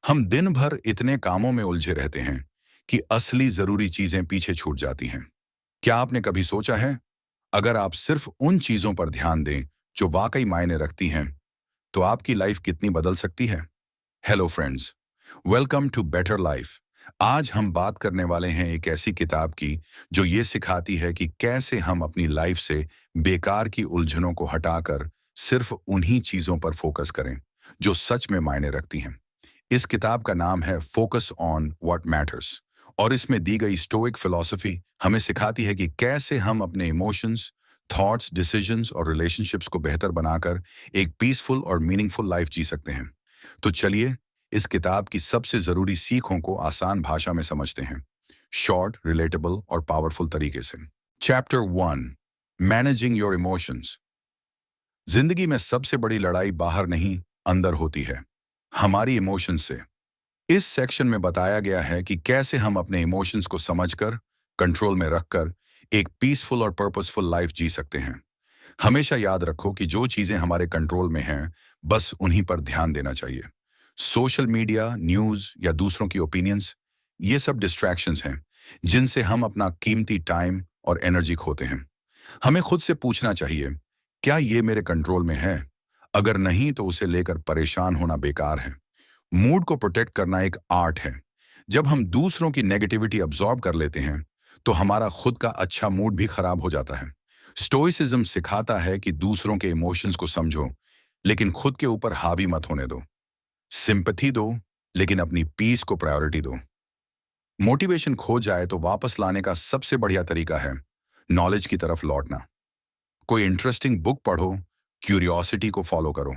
हम दिन भर इतने कामों में उलझे रहते हैं कि असली जरूरी चीजें पीछे छूट जाती हैं। क्या आपने कभी सोचा है, अगर आप सिर्फ उन चीजों पर ध्यान दें जो वाकई मायने रखती हैं, तो आपकी लाइफ कितनी बदल सकती है? Hello friends, welcome to better life. आज हम बात करने वाले हैं एक ऐसी किताब की जो ये सिखाती है कि कैसे हम अपनी लाइफ से बेकार की उलझनों को हटाकर सिर्फ उन्हीं चीजों पर फोकस करें जो सच में मायने रखती हैं। इस किताब का नाम है फोकस ऑन व्हाट मैटर्स, और इसमें दी गई स्टोइक फिलॉसफी हमें सिखाती है कि कैसे हम अपने इमोशंस, थॉट्स, डिसीजंस और रिलेशनशिप्स को बेहतर बनाकर एक पीसफुल और मीनिंगफुल लाइफ जी सकते हैं। तो चलिए इस किताब की सबसे जरूरी सीखों को आसान भाषा में समझते हैं, शॉर्ट, रिलेटेबल और पावरफुल तरीके से। Chapter 1, managing your emotions. जिंदगी में सबसे बड़ी लड़ाई बाहर नहीं, अंदर होती है, हमारी इमोशंस से। इस सेक्शन में बताया गया है कि कैसे हम अपने इमोशंस को समझकर, कंट्रोल में रखकर एक पीसफुल और पर्पसफुल लाइफ जी सकते हैं। हमेशा याद रखो कि जो चीजें हमारे कंट्रोल में हैं, बस उन्हीं पर ध्यान देना चाहिए। सोशल मीडिया, न्यूज़ या दूसरों की ओपिनियंस, ये सब डिस्ट्रैक्शंस हैं जिनसे हम अपना कीमती टाइम और एनर्जी खोते हैं। हमें खुद से पूछना चाहिए, क्या ये मेरे कंट्रोल में है? अगर नहीं, तो उसे लेकर परेशान होना बेकार है। मूड को प्रोटेक्ट करना एक आर्ट है। जब हम दूसरों की नेगेटिविटी अब्सॉर्ब कर लेते हैं, तो हमारा खुद का अच्छा मूड भी खराब हो जाता है। स्टोइसिज्म सिखाता है कि दूसरों के इमोशंस को समझो, लेकिन खुद के ऊपर हावी मत होने दो। सिंपैथी दो, लेकिन अपनी पीस को प्रायोरिटी दो। मोटिवेशन खो जाए तो वापस लाने का सबसे बढ़िया तरीका है नॉलेज की तरफ लौटना। कोई इंटरेस्टिंग बुक पढ़ो, क्यूरियोसिटी को फॉलो करो।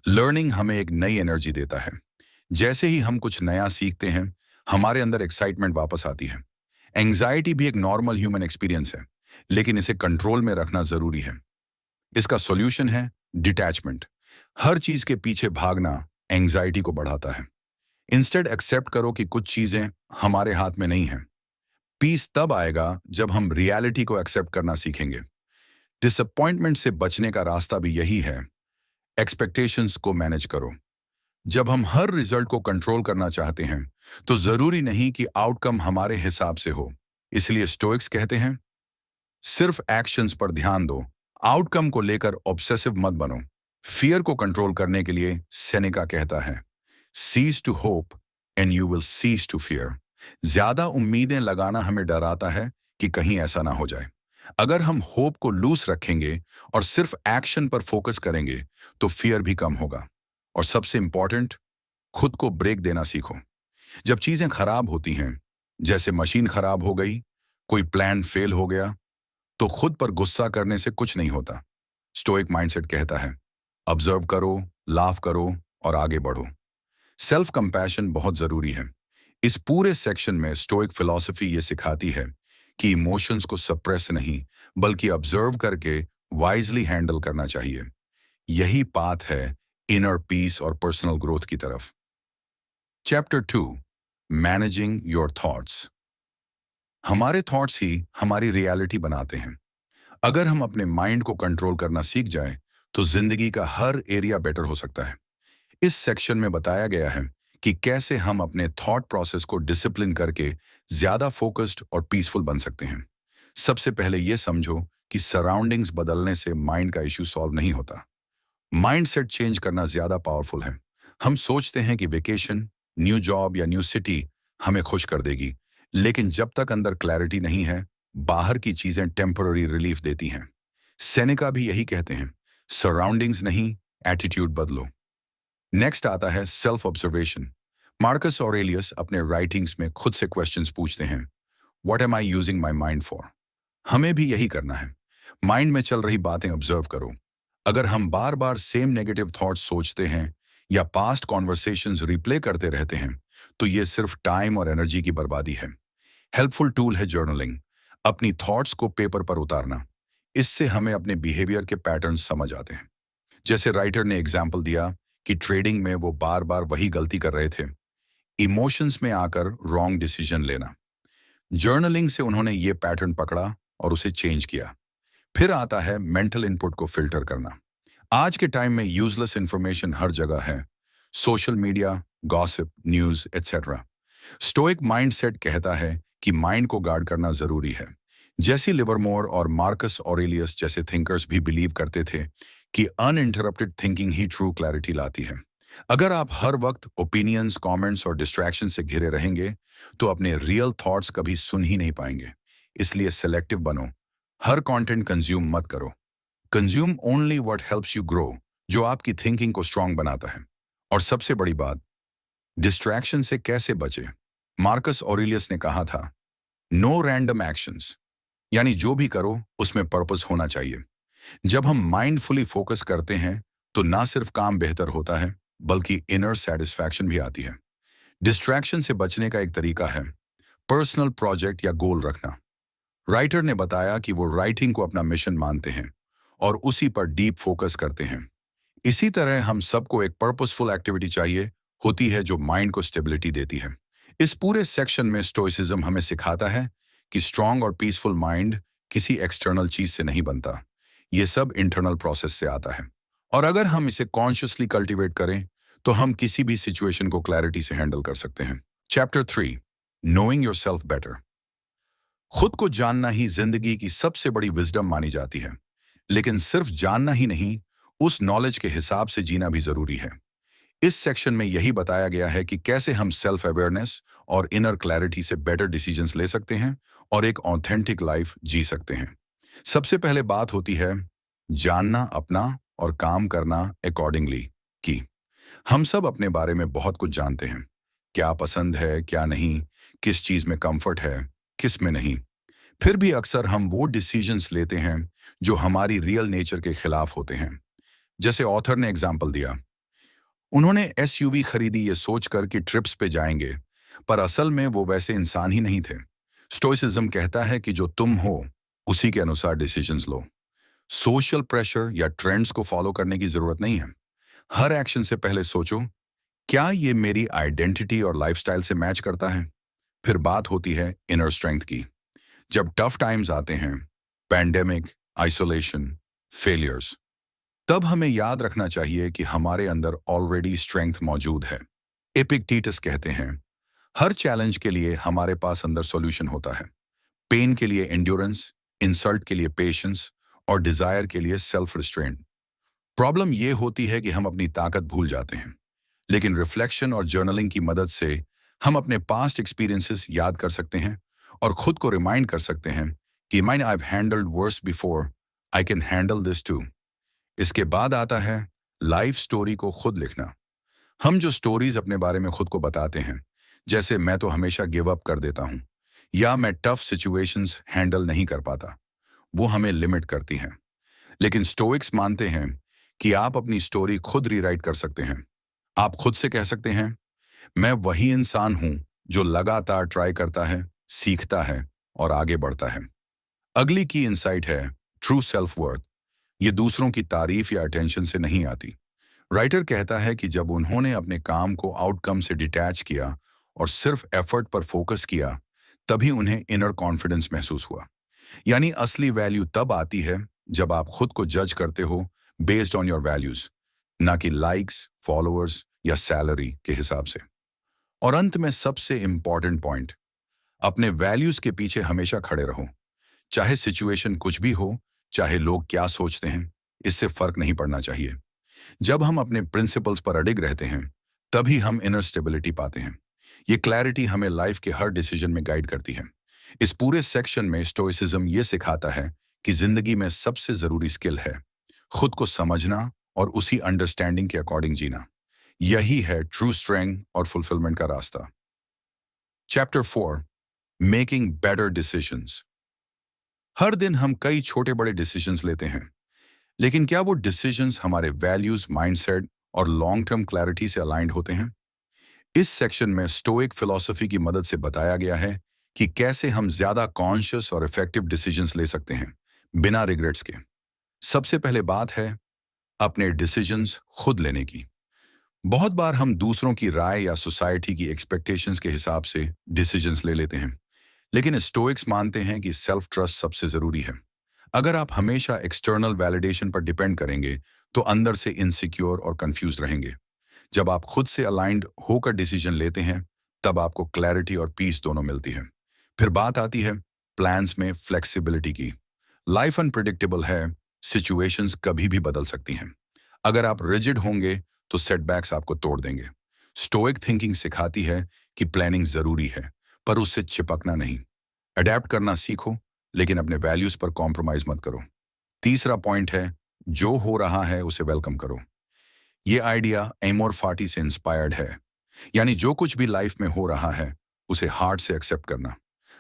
लर्निंग हमें एक नई एनर्जी देता है। जैसे ही हम कुछ नया सीखते हैं, हमारे अंदर एक्साइटमेंट वापस आती है। एंजाइटी भी एक नॉर्मल ह्यूमन एक्सपीरियंस है, लेकिन इसे कंट्रोल में रखना जरूरी है। इसका सॉल्यूशन है डिटैचमेंट। हर चीज के पीछे भागना एंजाइटी को बढ़ाता है। इंस्टेड एक्सेप्ट करो कि कुछ चीजें हमारे हाथ में नहीं हैं। पीस तब आएगा जब हम रियलिटी को एक्सेप्ट करना सीखेंगे। डिसअपॉइंटमेंट से बचने का रास्ता भी यही है, एक्सपेक्टेशंस को मैनेज करो। जब हम हर रिजल्ट को कंट्रोल करना चाहते हैं, तो जरूरी नहीं कि आउटकम हमारे हिसाब से हो। इसलिए स्टोइक्स कहते हैं, सिर्फ एक्शंस पर ध्यान दो, आउटकम को लेकर ऑब्सेसिव मत बनो। फियर को कंट्रोल करने के लिए सेनेका कहता है, cease to hope and you will cease to fear. ज्यादा उम्मीदें लगाना हमें डराता है कि कहीं ऐसा ना हो जाए। अगर हम होप को लूज रखेंगे और सिर्फ एक्शन पर फोकस करेंगे, तो फियर भी कम होगा। और सबसे इंपॉर्टेंट, खुद को ब्रेक देना सीखो। जब चीजें खराब होती हैं, जैसे मशीन खराब हो गई, कोई प्लान फेल हो गया, तो खुद पर गुस्सा करने से कुछ नहीं होता। स्टोइक माइंडसेट कहता है, ऑब्जर्व करो, लाफ करो और आगे बढ़ो। सेल्फ कंपैशन बहुत जरूरी है। इस पूरे सेक्शन में स्टोइक फिलॉसफी ये सिखाती है कि इमोशंस को सप्रेस नहीं, बल्कि ऑब्जर्व करके वाइजली हैंडल करना चाहिए। यही पाथ है इनर पीस और पर्सनल ग्रोथ की तरफ। Chapter 2, managing your thoughts. हमारे थॉट्स ही हमारी रियलिटी बनाते हैं। अगर हम अपने माइंड को कंट्रोल करना सीख जाएं, तो जिंदगी का हर एरिया बेटर हो सकता है। इस सेक्शन में बताया गया है कि कैसे हम अपने थॉट प्रोसेस को डिसिप्लिन करके ज्यादा फोकस्ड और पीसफुल बन सकते हैं। सबसे पहले यह समझो कि सराउंडिंग्स बदलने से माइंड का इश्यू सॉल्व नहीं होता। माइंडसेट चेंज करना ज्यादा पावरफुल है। हम सोचते हैं कि वेकेशन, न्यू जॉब या न्यू सिटी हमें खुश कर देगी, लेकिन जब तक अंदर क्लैरिटी नहीं है, बाहर की चीजें टेम्पररी रिलीफ देती हैं। सेनेका भी यही कहते हैं, सराउंडिंग्स नहीं, एटीट्यूड बदलो। नेक्स्ट आता है सेल्फ ऑब्जर्वेशन। मार्कस ऑरेलियस अपने राइटिंग्स में खुद से क्वेश्चंस पूछते हैं, what am I using my mind for. हमें भी यही करना है। माइंड में चल रही बातें ऑब्जर्व करो। अगर हम बार बार सेम नेगेटिव थॉट्स सोचते हैं या पास्ट कॉन्वर्सेशंस रिप्ले करते रहते हैं, तो ये सिर्फ टाइम और एनर्जी की बर्बादी है। हेल्पफुल टूल है जर्नलिंग। अपनी थॉट्स को पेपर पर उतारना। इससे हमें अपने बिहेवियर के पैटर्न्स समझ आते हैं। जैसे राइटर ने एग्जाम्पल दिया कि ट्रेडिंग में वो बार बार वही गलती कर रहे थे, इमोशंस में आकर रॉन्ग डिसीजन लेना। जर्नलिंग से उन्होंने ये पैटर्न पकड़ा और उसे चेंज किया। फिर आता है मेंटल इनपुट को फिल्टर करना। आज के टाइम में यूजलेस इंफॉर्मेशन हर जगह है। Social media, gossip, news etcetera. Stoic mindset कहता है कि माइंड को गार्ड करना जरूरी है। जैसे लिवरमोर और मार्कस ऑरेलियस जैसे थिंकर्स भी बिलीव करते थे कि अनइंटरप्टेड थिंकिंग ही ट्रू क्लैरिटी लाती है। अगर आप हर वक्त ओपिनियंस, कमेंट्स और डिस्ट्रैक्शन से घिरे रहेंगे तो अपने रियल थॉट्स कभी सुन ही नहीं पाएंगे। इसलिए सेलेक्टिव बनो। हर कंटेंट कंज्यूम मत करो। Consume only what helps you grow, जो आपकी थिंकिंग को स्ट्रांग बनाता है। और सबसे बड़ी बात, डिस्ट्रैक्शन से कैसे बचे। मार्कस ऑरेलियस ने कहा था, नो रैंडम एक्शंस, यानी जो भी करो उसमें पर्पस होना चाहिए। जब हम माइंडफुली फोकस करते हैं तो ना सिर्फ काम बेहतर होता है बल्कि इनर सेटिस्फैक्शन भी आती है। डिस्ट्रैक्शन से बचने का एक तरीका है पर्सनल प्रोजेक्ट या गोल रखना। राइटर ने बताया कि वो राइटिंग को अपना मिशन मानते हैं और उसी पर डीप फोकस करते हैं। इसी तरह हम सबको एक पर्पसफुल एक्टिविटी चाहिए होती है जो माइंड को स्टेबिलिटी देती है। इस पूरे सेक्शन में स्टोइसिज्म हमें सिखाता है कि स्ट्रांग और पीसफुल माइंड किसी एक्सटर्नल चीज से नहीं बनता। ये सब इंटरनल प्रोसेस से आता है। और अगर हम इसे कॉन्शियसली कल्टीवेट करें तो हम किसी भी सिचुएशन को क्लैरिटी से हैंडल कर सकते हैं। Chapter 3, knowing yourself better. खुद को जानना ही जिंदगी की सबसे बड़ी विजडम मानी जाती है। लेकिन सिर्फ जानना ही नहीं, उस नॉलेज के हिसाब से जीना भी जरूरी है। इस सेक्शन में यही बताया गया है कि कैसे हम सेल्फ अवेयरनेस और इनर क्लैरिटी से बेटर डिसीजंस ले सकते हैं और एक ऑथेंटिक लाइफ जी सकते हैं। सबसे पहले बात होती है जानना अपना और काम करना अकॉर्डिंगली की। हम सब अपने बारे में बहुत कुछ जानते हैं, क्या पसंद है, क्या नहीं, किस चीज में कंफर्ट है, किस में नहीं। फिर भी अक्सर हम वो डिसीजंस लेते हैं जो हमारी रियल नेचर के खिलाफ होते हैं। जैसे ऑथर ने एग्जाम्पल दिया, उन्होंने एसयूवी खरीदी ये सोचकर कि ट्रिप्स पे जाएंगे, पर असल में वो वैसे इंसान ही नहीं थे। स्टोइसिज्म कहता है कि जो तुम हो उसी के अनुसार डिसीजंस लो। सोशल प्रेशर या ट्रेंड्स को फॉलो करने की जरूरत नहीं है। हर एक्शन से पहले सोचो, क्या ये मेरी आइडेंटिटी और लाइफस्टाइल से मैच करता है। फिर बात होती है इनर स्ट्रेंथ की। जब टफ टाइम्स आते हैं, पैंडेमिक, आइसोलेशन, फेलियर्स, तब हमें याद रखना चाहिए कि हमारे अंदर ऑलरेडी स्ट्रेंथ मौजूद है। एपिक्टेटस कहते हैं, हर चैलेंज के लिए हमारे पास अंदर सॉल्यूशन होता है। पेन के लिए एंड्योरेंस, इंसल्ट के लिए पेशेंस और डिजायर के लिए सेल्फ रिस्ट्रेंट। प्रॉब्लम ये होती है कि हम अपनी ताकत भूल जाते हैं, लेकिन रिफ्लेक्शन और जर्नलिंग की मदद से हम अपने पास्ट एक्सपीरियंसेस याद कर सकते हैं और खुद को रिमाइंड कर सकते हैं कि mine I have handled worse before, I can handle this too. इसके बाद आता है लाइफ स्टोरी को खुद लिखना। हम जो स्टोरीज अपने बारे में खुद को बताते हैं, जैसे मैं तो हमेशा गिव अप कर देता हूं या मैं टफ सिचुएशंस हैंडल नहीं कर पाता, वो हमें लिमिट करती हैं। लेकिन स्टोइक्स मानते हैं कि आप अपनी स्टोरी खुद रीराइट कर सकते हैं। आप खुद से कह सकते हैं, मैं वही इंसान हूं जो लगातार ट्राई करता है, सीखता है और आगे बढ़ता है। अगली की इंसाइट है ट्रू सेल्फ वर्थ। ये दूसरों की तारीफ या अटेंशन से नहीं आती। राइटर कहता है कि जब उन्होंने अपने काम को आउटकम से डिटैच किया और सिर्फ एफर्ट पर फोकस किया, तभी उन्हें इनर कॉन्फिडेंस महसूस हुआ। यानी असली वैल्यू तब आती है जब आप खुद को जज करते हो बेस्ड ऑन योर वैल्यूज, ना कि लाइक्स, फॉलोअर्स या सैलरी के हिसाब से। और अंत में सबसे इंपॉर्टेंट पॉइंट, अपने वैल्यूज के पीछे हमेशा खड़े रहो। चाहे सिचुएशन कुछ भी हो, चाहे लोग क्या सोचते हैं, इससे फर्क नहीं पड़ना चाहिए। जब हम अपने प्रिंसिपल्स पर अडिग रहते हैं, तभी हम इनर स्टेबिलिटी पाते हैं। ये क्लैरिटी हमें लाइफ के हर डिसीजन में गाइड करती है। इस पूरे सेक्शन में स्टोइसिज्म ये सिखाता है कि जिंदगी में सबसे जरूरी स्किल है खुद को समझना और उसी अंडरस्टैंडिंग के अकॉर्डिंग जीना। यही है ट्रू स्ट्रेंथ और फुलफिलमेंट का रास्ता। Chapter 4, making better decisions. हर दिन हम कई छोटे बड़े डिसीजंस लेते हैं, लेकिन क्या वो डिसीजंस हमारे वैल्यूज, माइंडसेट और लॉन्ग टर्म क्लैरिटी से अलाइंड होते हैं? इस सेक्शन में स्टोइक फिलॉसफी की मदद से बताया गया है कि कैसे हम ज्यादा कॉन्शियस और इफेक्टिव डिसीजंस ले सकते हैं बिना रिग्रेट्स के। सबसे पहले बात है अपने डिसीजंस खुद लेने की। बहुत बार हम दूसरों की राय या सोसाइटी की एक्सपेक्टेशंस के हिसाब से डिसीजंस ले लेते हैं, लेकिन स्टोइक्स मानते हैं कि सेल्फ ट्रस्ट सबसे जरूरी है। अगर आप हमेशा एक्सटर्नल वैलिडेशन पर डिपेंड करेंगे तो अंदर से इनसिक्योर और कंफ्यूज रहेंगे। जब आप खुद से अलाइंड होकर डिसीजन लेते हैं, तब आपको क्लैरिटी और पीस दोनों मिलती है। फिर बात आती है प्लान्स में फ्लेक्सिबिलिटी की। लाइफ अनप्रिडिक्टेबल है, सिचुएशंस कभी भी बदल सकती हैं। अगर आप रिजिड होंगे तो सेटबैक्स आपको तोड़ देंगे। स्टोइक थिंकिंग सिखाती है कि प्लानिंग जरूरी है, पर उससे चिपकना नहीं। अडेप्ट करना सीखो, लेकिन अपने वैल्यूज पर कॉम्प्रोमाइज मत करो। तीसरा पॉइंट है, जो हो रहा है उसे वेलकम करो। ये आइडिया एमोर फाटी से इंस्पायर्ड है, यानी जो कुछ भी लाइफ में हो रहा है उसे हार्ट से एक्सेप्ट करना।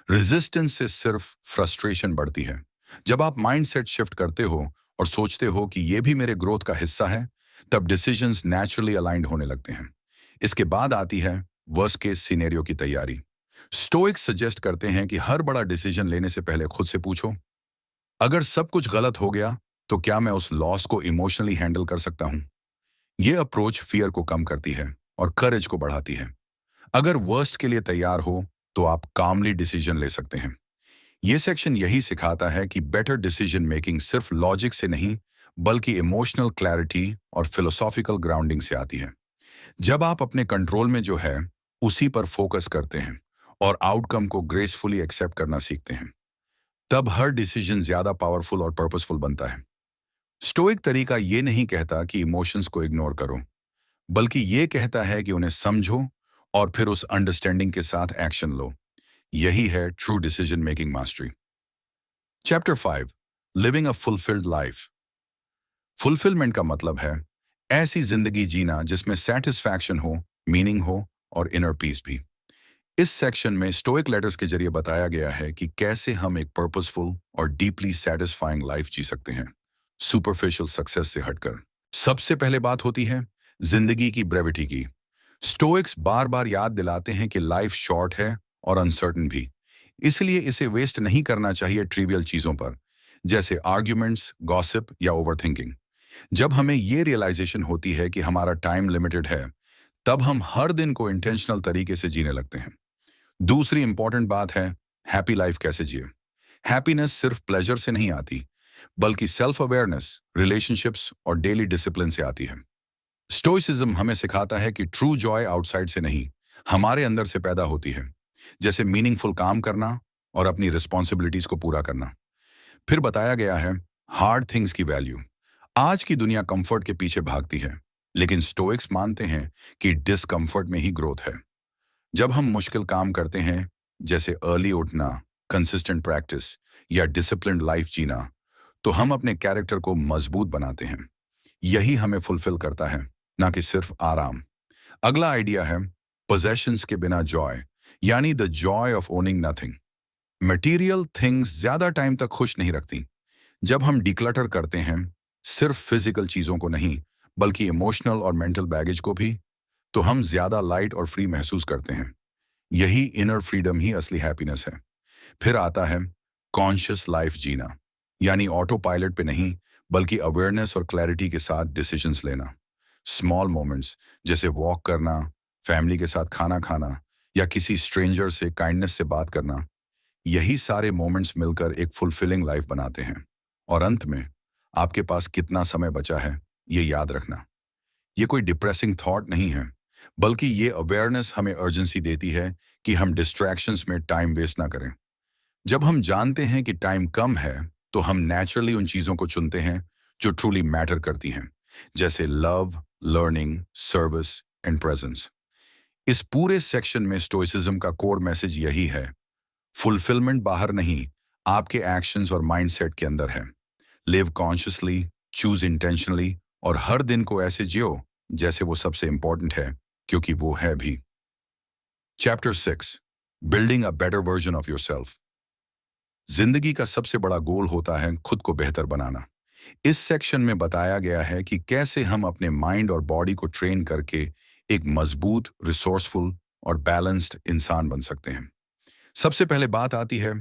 रेजिस्टेंस से सिर्फ फ्रस्ट्रेशन बढ़ती है। जब आप माइंडसेट शिफ्ट करते हो और सोचते हो कि ये भी मेरे ग्रोथ का हिस्सा है, तब डिसीजंस नेचुरली अलाइंड होने लगते हैं। इसके बाद आती है वर्स्ट केस सिनेरियो की तैयारी। स्टोइक्स सजेस्ट करते हैं कि हर बड़ा डिसीजन लेने से पहले खुद से पूछो, अगर सब कुछ गलत हो गया तो क्या मैं उस लॉस को इमोशनली हैंडल कर सकता हूं। यह अप्रोच फियर को कम करती है और करेज को बढ़ाती है। अगर वर्स्ट के लिए तैयार हो तो आप कामली डिसीजन ले सकते हैं। यह सेक्शन यही सिखाता है कि बेटर डिसीजन मेकिंग सिर्फ लॉजिक से नहीं, बल्कि इमोशनल क्लैरिटी और फिलोसॉफिकल ग्राउंडिंग से आती है। जब आप अपने कंट्रोल में जो है उसी पर फोकस करते हैं और आउटकम को ग्रेसफुली एक्सेप्ट करना सीखते हैं, तब हर डिसीजन ज्यादा पावरफुल और पर्पसफुल बनता है। स्टोइक तरीका ये नहीं कहता कि इमोशंस को इग्नोर करो, बल्कि ये कहता है कि उन्हें समझो और फिर उस अंडरस्टैंडिंग के साथ एक्शन लो। यही है true decision making mastery. Chapter 5, living a fulfilled life. Fulfilment का मतलब है ऐसी जिंदगी जीना जिसमें सेटिस्फैक्शन हो, मीनिंग हो और इनर पीस भी। इस सेक्शन में स्टोइक लेटर्स के जरिए बताया गया है कि कैसे हम एक पर्पसफुल और डीपली सेटिस्फाइंग लाइफ जी सकते हैं, सुपरफिशियल सक्सेस से हटकर। सबसे पहले बात होती है जिंदगी की ब्रेविटी की। स्टोइक्स बार बार याद दिलाते हैं कि लाइफ शॉर्ट है और अनसर्टन भी, इसलिए इसे वेस्ट नहीं करना चाहिए ट्रिवियल चीजों पर, जैसे आर्ग्यूमेंट्स, गॉसिप या ओवरथिंकिंग। जब हमें ये रियलाइजेशन होती है कि हमारा टाइम लिमिटेड है, तब हम हर दिन को इंटेंशनल तरीके से जीने लगते हैं। दूसरी इंपॉर्टेंट बात है हैप्पी लाइफ कैसे जिए। हैप्पीनेस सिर्फ प्लेजर से नहीं आती, बल्कि सेल्फ अवेयरनेस, रिलेशनशिप्स और डेली डिसिप्लिन से आती है। स्टोइसिज्म हमें सिखाता है कि ट्रू जॉय आउटसाइड से नहीं, हमारे अंदर से पैदा होती है, जैसे मीनिंगफुल काम करना और अपनी रिस्पॉन्सिबिलिटीज को पूरा करना। फिर बताया गया है हार्ड थिंग्स की वैल्यू। आज की दुनिया कंफर्ट के पीछे भागती है, लेकिन स्टोइक्स मानते हैं कि डिसकंफर्ट में ही ग्रोथ है। जब हम मुश्किल काम करते हैं, जैसे अर्ली उठना, कंसिस्टेंट प्रैक्टिस या डिसिप्लिन्ड लाइफ जीना, तो हम अपने कैरेक्टर को मजबूत बनाते हैं। यही हमें फुलफिल करता है, ना कि सिर्फ आराम। अगला आइडिया है पोजेशंस के बिना जॉय, यानी the Joy of owning nothing. Material things ज्यादा टाइम तक खुश नहीं रखती। जब हम डिक्लटर करते हैं, सिर्फ फिजिकल चीजों को नहीं, बल्कि इमोशनल और मेंटल बैगेज को भी, तो हम ज्यादा लाइट और फ्री महसूस करते हैं। यही इनर फ्रीडम ही असली हैप्पीनेस है। फिर आता है कॉन्शियस लाइफ जीना, यानी ऑटो पायलट पे नहीं, बल्कि अवेयरनेस और क्लैरिटी के साथ डिसीजंस लेना। स्मॉल मोमेंट्स जैसे वॉक करना, फैमिली के साथ खाना खाना या किसी स्ट्रेंजर से काइंडनेस से बात करना, यही सारे मोमेंट्स मिलकर एक फुलफिलिंग लाइफ बनाते हैं। और अंत में आपके पास कितना समय बचा है, ये याद रखना। ये कोई डिप्रेसिंग थॉट नहीं है, बल्कि ये अवेयरनेस हमें अर्जेंसी देती है कि हम डिस्ट्रैक्शंस में टाइम वेस्ट ना करें। जब हम जानते हैं कि टाइम कम है, तो हम नेचुरली उन चीजों को चुनते हैं जो ट्रूली मैटर करती हैं, जैसे love, learning, service and presence. इस पूरे सेक्शन में स्टोइसिज्म का कोर मैसेज यही है, फुलफिलमेंट बाहर नहीं, आपके एक्शंस और माइंडसेट के अंदर है। लिव कॉन्शियसली, चूज इंटेंशनली और हर दिन को ऐसे जियो जैसे वो सबसे इंपॉर्टेंट है, क्योंकि वो है भी। Chapter 6, building a better version of yourself. जिंदगी का सबसे बड़ा गोल होता है खुद को बेहतर बनाना। इस सेक्शन में बताया गया है कि कैसे हम अपने माइंड और बॉडी को ट्रेन करके एक मजबूत, रिसोर्सफुल और बैलेंस्ड इंसान बन सकते हैं। सबसे पहले बात आती है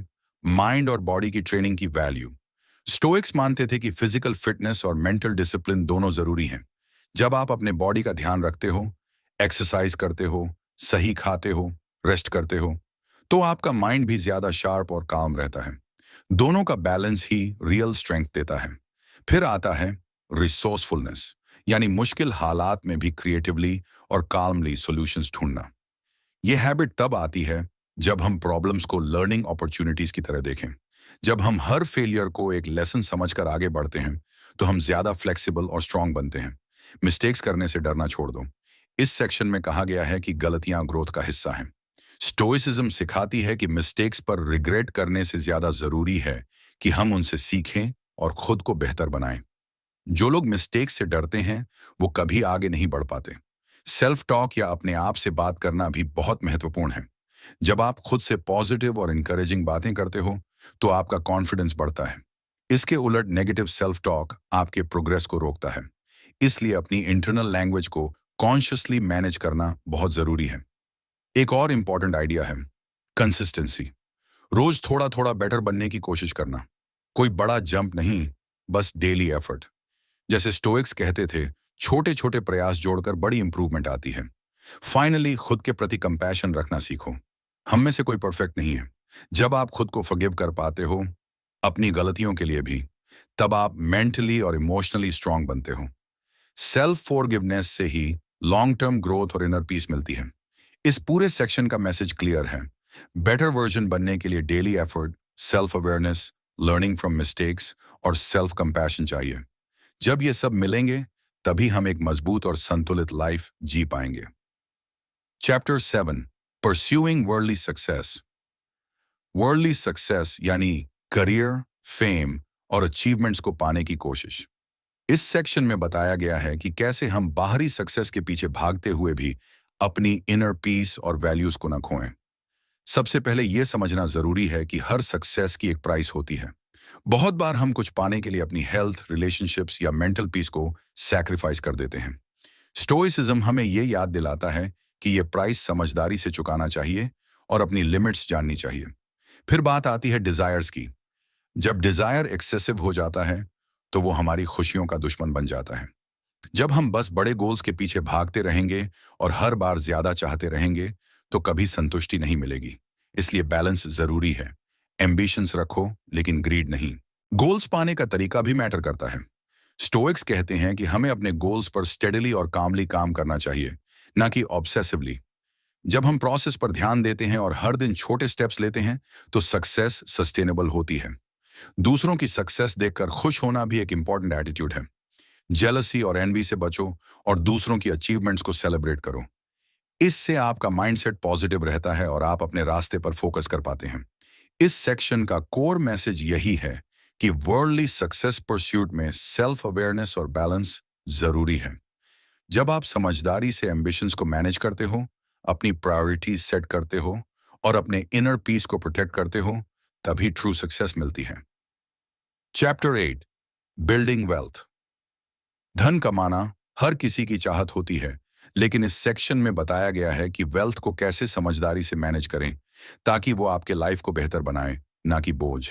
माइंड और बॉडी की ट्रेनिंग की वैल्यू। स्टोइक्स मानते थे कि फिजिकल फिटनेस और मेंटल डिसिप्लिन दोनों जरूरी हैं। जब आप अपने बॉडी का ध्यान रखते हो, एक्सरसाइज करते हो, सही खाते हो, रेस्ट करते हो, तो आपका माइंड भी ज्यादा शार्प और काम रहता है। दोनों का बैलेंस ही रियल स्ट्रेंथ देता है। फिर आता है रिसोर्सफुलनेस, यानी मुश्किल हालात में भी क्रिएटिवली और काल्मली सॉल्यूशंस ढूंढना। यह हैबिट तब आती है जब हम प्रॉब्लम्स को लर्निंग अपॉर्चुनिटीज की तरह देखें। जब हम हर फेलियर को एक लेसन समझकर आगे बढ़ते हैं, तो हम ज्यादा फ्लेक्सिबल और स्ट्रांग बनते हैं। मिस्टेक्स करने से डरना छोड़ दो। इस सेक्शन में कहा गया है कि गलतियां ग्रोथ का हिस्सा हैं। स्टोइसिज्म सिखाती है कि मिस्टेक्स पर रिग्रेट करने से ज्यादा जरूरी है कि हम उनसे सीखें और खुद को बेहतर बनाएं। जो लोग मिस्टेक से डरते हैं, वो कभी आगे नहीं बढ़ पाते। सेल्फ टॉक या अपने आप से बात करना भी बहुत महत्वपूर्ण है। जब आप खुद से पॉजिटिव और इंकरेजिंग बातें करते हो, तो आपका कॉन्फिडेंस बढ़ता है। इसके उलट नेगेटिव सेल्फ टॉक आपके प्रोग्रेस को रोकता है। इसलिए अपनी इंटरनल लैंग्वेज को कॉन्शियसली मैनेज करना बहुत जरूरी है। एक और इंपॉर्टेंट आइडिया है कंसिस्टेंसी। रोज थोड़ा थोड़ा बेटर बनने की कोशिश करना। कोई बड़ा जंप नहीं, बस डेली एफर्ट। जैसे स्टोइक्स कहते थे, छोटे छोटे प्रयास जोड़कर बड़ी इंप्रूवमेंट आती है। फाइनली खुद के प्रति कंपैशन रखना सीखो। हम में से कोई परफेक्ट नहीं है। जब आप खुद को फॉरगिव कर पाते हो, अपनी गलतियों के लिए भी, तब आप मेंटली और इमोशनली स्ट्रांग बनते हो। सेल्फ फॉरगिवनेस से ही लॉन्ग टर्म ग्रोथ और इनर पीस मिलती है। इस पूरे सेक्शन का मैसेज क्लियर है। बेटर वर्जन बनने के लिए daily effort, self awareness, learning from mistakes और सेल्फ कंपैशन चाहिए। जब ये सब मिलेंगे, तभी हम एक मजबूत और संतुलित लाइफ जी पाएंगे। Chapter 7, pursuing worldly success. Worldly success यानी करियर, फेम और अचीवमेंट्स को पाने की कोशिश। इस सेक्शन में बताया गया है कि कैसे हम बाहरी सक्सेस के पीछे भागते हुए भी अपनी इनर पीस और वैल्यूज को न खोएं। सबसे पहले यह समझना जरूरी है कि हर सक्सेस की एक प्राइस होती है। बहुत बार हम कुछ पाने के लिए अपनी हेल्थ, रिलेशनशिप्स या मेंटल पीस को सैक्रिफाइस कर देते हैं। स्टोइसिज्म हमें यह याद दिलाता है कि यह प्राइस समझदारी से चुकाना चाहिए और अपनी लिमिट्स जाननी चाहिए। फिर बात आती है डिजायर्स की। जब डिजायर एक्सेसिव हो जाता है, तो वो हमारी खुशियों का दुश्मन बन जाता है। जब हम बस बड़े गोल्स के पीछे भागते रहेंगे और हर बार ज्यादा चाहते रहेंगे, तो कभी संतुष्टि नहीं मिलेगी। इसलिए बैलेंस जरूरी है। एम्बिशंस रखो, लेकिन ग्रीड नहीं। गोल्स पाने का तरीका भी मैटर करता है। स्टोइक्स कहते हैं कि हमें अपने गोल्स पर स्टेडली और कामली काम करना चाहिए, ना कि ऑब्सेसिवली। जब हम प्रोसेस पर ध्यान देते हैं और हर दिन छोटे स्टेप्स लेते हैं, तो सक्सेस सस्टेनेबल होती है। दूसरों की सक्सेस देखकर खुश होना भी एक इंपॉर्टेंट एटीट्यूड है। जेलसी और एनवी से बचो और दूसरों की अचीवमेंट्स को सेलिब्रेट करो। इससे आपका माइंडसेट पॉजिटिव रहता है और आप अपने रास्ते पर फोकस कर पाते हैं। इस सेक्शन का कोर मैसेज यही है कि वर्ल्डली सक्सेस परस्यूट में सेल्फ अवेयरनेस और बैलेंस जरूरी है। जब आप समझदारी से एम्बिशंस को मैनेज करते हो, अपनी प्रायोरिटीज सेट करते हो और अपने इनर पीस को प्रोटेक्ट करते हो, तभी ट्रू सक्सेस मिलती है। Chapter 8, building wealth. धन कमाना हर किसी की चाहत होती है, लेकिन इस सेक्शन में बताया गया है कि वेल्थ को कैसे समझदारी से मैनेज करें, ताकि वो आपके लाइफ को बेहतर बनाए, ना कि बोझ।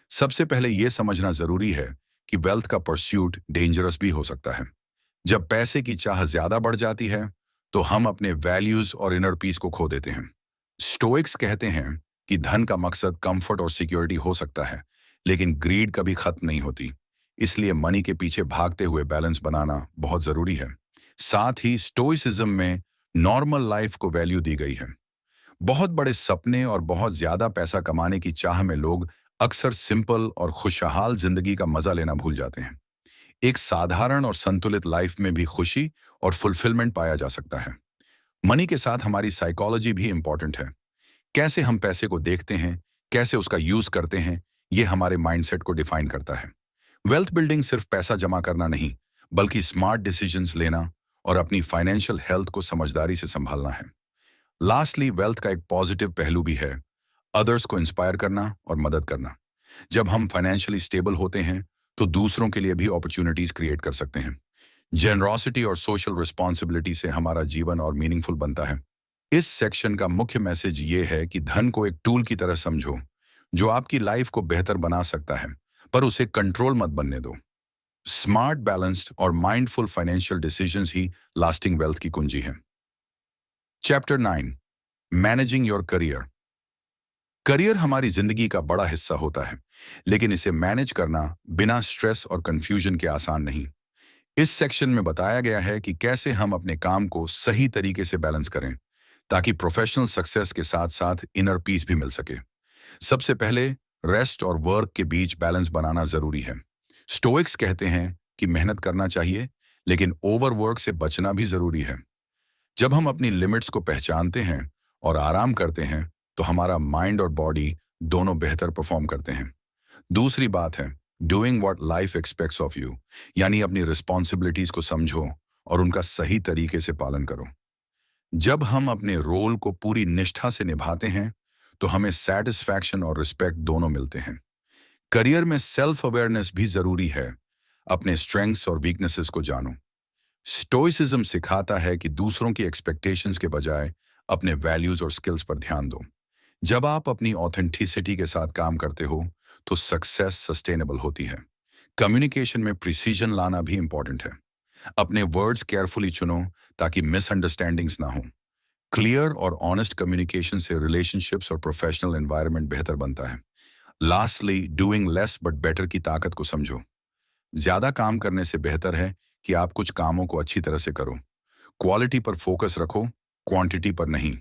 सबसे पहले यह समझना जरूरी है कि वेल्थ का परस्यूट डेंजरस भी हो सकता है। जब पैसे की चाह ज्यादा बढ़ जाती है, तो हम अपने वैल्यूज और इनर पीस को खो देते हैं। स्टोइक्स कहते हैं कि धन का मकसद कंफर्ट और सिक्योरिटी हो सकता है, लेकिन ग्रीड कभी खत्म नहीं होती। इसलिए मनी के पीछे भागते हुए बैलेंस बनाना बहुत जरूरी है। साथ ही स्टोइसिज्म में नॉर्मल लाइफ को वैल्यू दी गई है। बहुत बड़े सपने और बहुत ज्यादा पैसा कमाने की चाह में लोग अक्सर सिंपल और खुशहाल जिंदगी का मजा लेना भूल जाते हैं। एक साधारण और संतुलित लाइफ में भी खुशी और फुलफिलमेंट पाया जा सकता है। मनी के साथ हमारी साइकोलॉजी भी इंपॉर्टेंट है। कैसे हम पैसे को देखते हैं, कैसे उसका यूज करते हैं, यह हमारे माइंडसेट को डिफाइन करता है। वेल्थ बिल्डिंग सिर्फ पैसा जमा करना नहीं, बल्कि स्मार्ट डिसीजंस लेना और अपनी फाइनेंशियल हेल्थ को समझदारी से संभालना है। लास्टली, वेल्थ का एक पॉजिटिव पहलू भी है, अदर्स को इंस्पायर करना और मदद करना। जब हम फाइनेंशियली स्टेबल होते हैं, तो दूसरों के लिए भी अपॉर्चुनिटीज क्रिएट कर सकते हैं। जेनरॉसिटी और सोशल रिस्पॉन्सिबिलिटी से हमारा जीवन और मीनिंगफुल बनता है। इस सेक्शन का मुख्य मैसेज ये है कि धन को एक टूल की तरह समझो, जो आपकी लाइफ को बेहतर बना सकता है, पर उसे कंट्रोल मत बनने दो। स्मार्ट, बैलेंस्ड और माइंडफुल फाइनेंशियल डिसीजंस ही लास्टिंग वेल्थ की कुंजी है। Chapter 9, managing your career. Career हमारी जिंदगी का बड़ा हिस्सा होता है, लेकिन इसे मैनेज करना बिना स्ट्रेस और कंफ्यूजन के आसान नहीं। इस सेक्शन में बताया गया है कि कैसे हम अपने काम को सही तरीके से बैलेंस करें ताकि प्रोफेशनल सक्सेस के साथ साथ इनर पीस भी मिल सके। सबसे पहले रेस्ट और वर्क के बीच बैलेंस बनाना जरूरी है। स्टोइक्स कहते हैं कि मेहनत करना चाहिए, लेकिन ओवरवर्क से बचना भी जरूरी है। जब हम अपनी लिमिट्स को पहचानते हैं और आराम करते हैं तो हमारा माइंड और बॉडी दोनों बेहतर परफॉर्म करते हैं। दूसरी बात है doing what life aspects of you, यानी अपनी रिस्पॉन्सिबिलिटीज को समझो और उनका सही तरीके से पालन करो। जब हम अपने रोल को पूरी निष्ठा से निभाते हैं तो हमें सेटिस्फैक्शन और रिस्पेक्ट दोनों मिलते हैं। करियर में सेल्फ अवेयरनेस भी जरूरी है। अपने स्ट्रेंथ्स और वीकनेसेस को जानो। स्टोइसिज्म सिखाता है कि दूसरों की एक्सपेक्टेशंस के बजाय अपने वैल्यूज और स्किल्स पर ध्यान दो। जब आप अपनी ऑथेंटिसिटी के साथ काम करते हो तो सक्सेस सस्टेनेबल होती है। कम्युनिकेशन में प्रिसीजन लाना भी इंपॉर्टेंट है। अपने वर्ड्स केयरफुली चुनो ताकि मिसअंडरस्टैंडिंग्स ना हो। क्लियर और ऑनेस्ट कम्युनिकेशन से रिलेशनशिप्स और प्रोफेशनल एनवायरनमेंट बेहतर बनता है। Lastly doing less but better की ताकत को समझो। ज्यादा काम करने से बेहतर है कि आप कुछ कामों को अच्छी तरह से करो। क्वालिटी पर फोकस रखो, क्वांटिटी पर नहीं।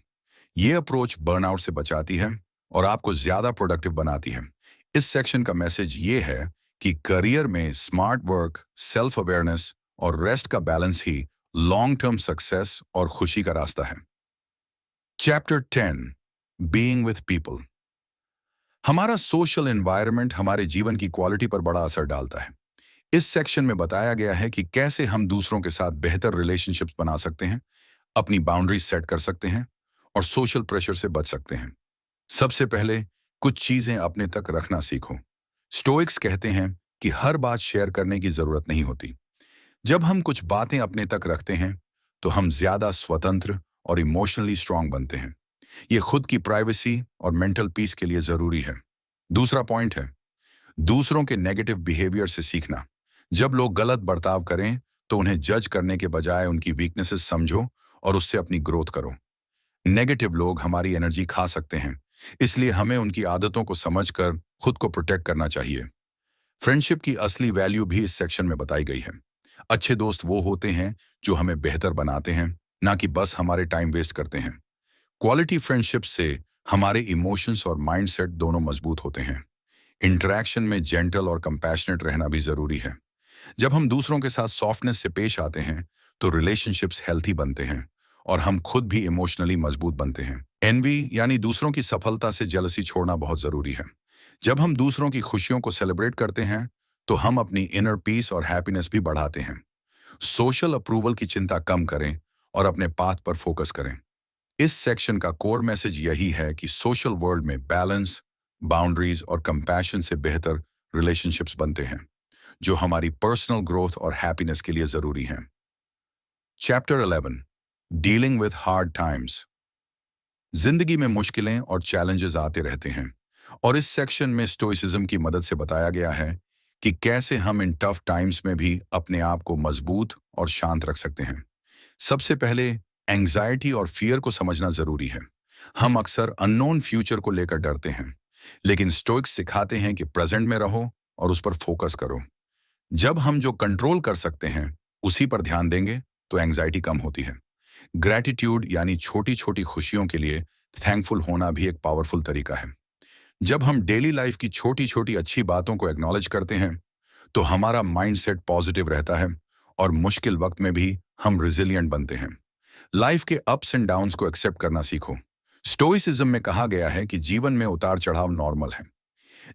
ये अप्रोच बर्नआउट से बचाती है और आपको ज्यादा प्रोडक्टिव बनाती है। इस सेक्शन का मैसेज ये है कि करियर में स्मार्ट वर्क, सेल्फ अवेयरनेस और रेस्ट का बैलेंस ही लॉन्ग टर्म सक्सेस और खुशी का रास्ता है। Chapter 10 being with people. हमारा सोशल एनवायरनमेंट हमारे जीवन की क्वालिटी पर बड़ा असर डालता है। इस सेक्शन में बताया गया है कि कैसे हम दूसरों के साथ बेहतर रिलेशनशिप्स बना सकते हैं, अपनी बाउंड्रीज सेट कर सकते हैं और सोशल प्रेशर से बच सकते हैं। सबसे पहले कुछ चीजें अपने तक रखना सीखो। स्टोइक्स कहते हैं कि हर बात शेयर करने की जरूरत नहीं होती। जब हम कुछ बातें अपने तक रखते हैं तो हम ज्यादा स्वतंत्र और इमोशनली स्ट्रांग बनते हैं। ये खुद की प्राइवेसी और मेंटल पीस के लिए जरूरी है। दूसरा पॉइंट है दूसरों के नेगेटिव बिहेवियर से सीखना। जब लोग गलत बर्ताव करें तो उन्हें जज करने के बजाय उनकी वीकनेसेस समझो और उससे अपनी ग्रोथ करो। नेगेटिव लोग हमारी एनर्जी खा सकते हैं, इसलिए हमें उनकी आदतों को समझकर खुद को प्रोटेक्ट करना चाहिए। फ्रेंडशिप की असली वैल्यू भी इस सेक्शन में बताई गई है। अच्छे दोस्त वो होते हैं जो हमें बेहतर बनाते हैं, ना कि बस हमारे टाइम वेस्ट करते हैं। क्वालिटी फ्रेंडशिप से हमारे इमोशंस और माइंडसेट दोनों मजबूत होते हैं। इंटरेक्शन में जेंटल और कंपैशनेट रहना भी जरूरी है। जब हम दूसरों के साथ सॉफ्टनेस से पेश आते हैं तो रिलेशनशिप्स हेल्थी बनते हैं और हम खुद भी इमोशनली मजबूत बनते हैं। एनवी यानी दूसरों की सफलता से जेलसी छोड़ना बहुत जरूरी है। जब हम दूसरों की खुशियों को सेलिब्रेट करते हैं तो हम अपनी इनर पीस और हैप्पीनेस भी बढ़ाते हैं। सोशल अप्रूवल की चिंता कम करें और अपने पाथ पर फोकस करें। इस सेक्शन का कोर मैसेज यही है कि सोशल वर्ल्ड में बैलेंस, बाउंड्रीज और कंपैशन से बेहतर रिलेशनशिप्स बनते हैं, जो हमारी पर्सनल ग्रोथ और हैप्पीनेस के लिए जरूरी हैं। Chapter 11 dealing with hard times. जिंदगी में मुश्किलें और चैलेंजेस आते रहते हैं और इस सेक्शन में स्टोइसिज्म की मदद से बताया गया है कि कैसे हम इन टफ टाइम्स में भी अपने आप को मजबूत और शांत रख सकते हैं। सबसे पहले एंग्जाइटी और फियर को समझना जरूरी है। हम अक्सर अननोन फ्यूचर को लेकर डरते हैं, लेकिन स्टोइक्स सिखाते हैं कि प्रेजेंट में रहो और उस पर फोकस करो। जब हम जो कंट्रोल कर सकते हैं उसी पर ध्यान देंगे तो एंग्जाइटी कम होती है। ग्रैटिट्यूड यानी छोटी छोटी खुशियों के लिए थैंकफुल होना भी एक पावरफुल तरीका है। जब हम डेली लाइफ की छोटी छोटी अच्छी बातों को एक्नॉलेज करते हैं तो हमारा माइंडसेट पॉजिटिव रहता है और मुश्किल वक्त में भी हम रिजिलियंट बनते हैं। लाइफ के अप्स एंड डाउन्स को एक्सेप्ट करना सीखो। स्टोइसिज्म में कहा गया है कि जीवन में उतार चढ़ाव नॉर्मल है।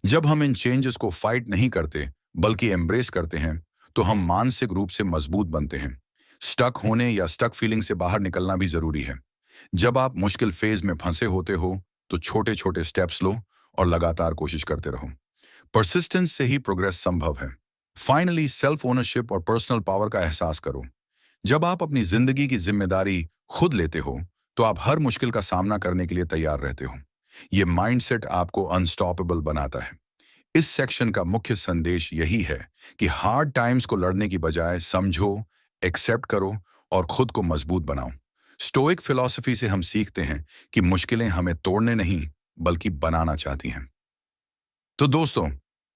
जब हम इन चेंजेस को फाइट नहीं करते बल्कि एम्ब्रेस करते हैं तो हम मानसिक रूप से मजबूत बनते हैं। स्टक होने या स्टक फीलिंग से बाहर निकलना भी जरूरी है। जब आप मुश्किल फेज में फंसे होते हो तो छोटे छोटे स्टेप्स लो और लगातार कोशिश करते रहो। परसिस्टेंस से ही प्रोग्रेस संभव है। फाइनली सेल्फ ओनरशिप और पर्सनल पावर का एहसास करो। जब आप अपनी जिंदगी की जिम्मेदारी खुद लेते हो तो आप हर मुश्किल का सामना करने के लिए तैयार रहते हो। ये माइंडसेट आपको अनस्टॉपेबल बनाता है। इस सेक्शन का मुख्य संदेश यही है कि हार्ड टाइम्स को लड़ने की बजाय समझो, एक्सेप्ट करो और खुद को मजबूत बनाओ। स्टोइक फिलॉसफी से हम सीखते हैं कि मुश्किलें हमें तोड़ने नहीं बल्कि बनाना चाहती हैं। तो दोस्तों,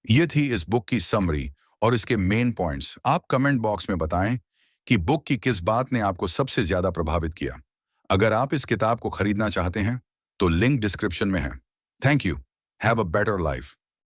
ये थी इस बुक की समरी और इसके मेन पॉइंट्स आप कमेंट बॉक्स में बताएं कि बुक की किस बात ने आपको सबसे ज्यादा प्रभावित किया। अगर आप इस किताब को खरीदना चाहते हैं तो लिंक डिस्क्रिप्शन में है। Thank you. Have a better life.